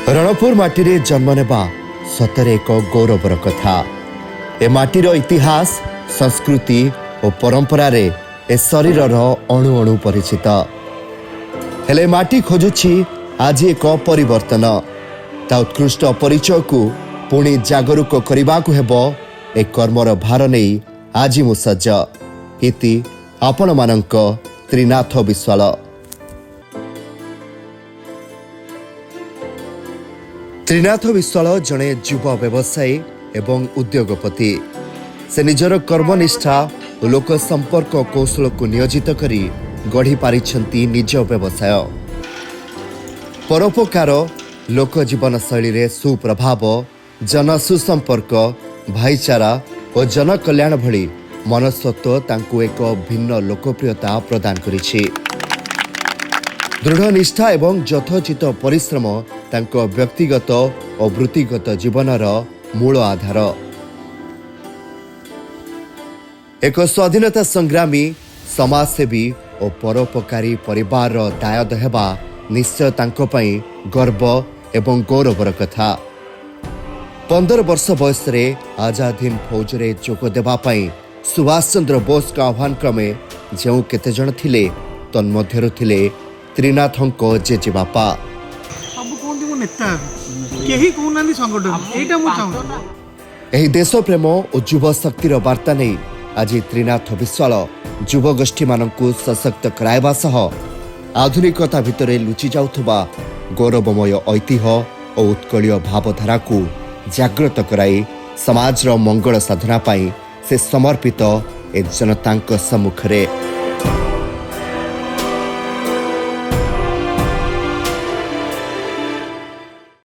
रणपुर माटी जन्म नेबा सतरे एक गौरवर कथा। ए माटीर इतिहास संस्कृति और परंपरा रे ए शरीर अणु अणु परिचित हेले माटी खोजुछि आज एक परिवर्तन ता उत्कृष्ट परिचय को पुणी जागरूक करने को हेबो ए कर्मर भार नहीं आज मु सज्ज इति आपण मानक त्रिनाथ विश्वाल। त्रिनाथ विश्वाल जड़े युवा व्यवसायी एवं उद्योगपति। से निजर कर्मनिष्ठा और लोक संपर्क कौशल को नियोजित करी गढ़ी पारिछंती निज व्यवसाय। परोपकार लोक जीवन शैली रे सुप्रभाव जन सुसंपर्क भाईचारा और जन कल्याण भली मनस्तत्व तांकु एक भिन्न लोकप्रियता प्रदान करिछि। दृढ़ निष्ठा एवं यथोचित परिश्रम तांको व्यक्तिगत और वृत्तिगत जीवनर मूल आधार। एक स्वाधीनता संग्रामी समाजसेवी और परोपकारी परिवार दायद हेबा निश्चय तांको पई गर्व एवं गौरवर कथा। 15 वर्ष बयस रे आजाद हिंद फौज रे जोग देबा पई सुभाष चंद्र बोस का आह्वान क्रमे जो केते जण थिले तन्मध्यरु थिले त्रिनाथंको जेजे बापा। सब कोंदी मो नेता केही कोनानी संगठन एटा मो चाहू एही देश प्रेम और युवा शक्तिर वार्ता नहीं आज त्रिनाथ विश्वाल युव गोष्ठी मानकु सशक्त कराइबा सह आधुनिकता भितरे लुचि जाउथबा गौरवमय ऐतिह्य और उत्कलीय भावधारा को जागृत कराई समाजर मंगल साधना पाई से समर्पित ए जनतांक सम्मुखरे।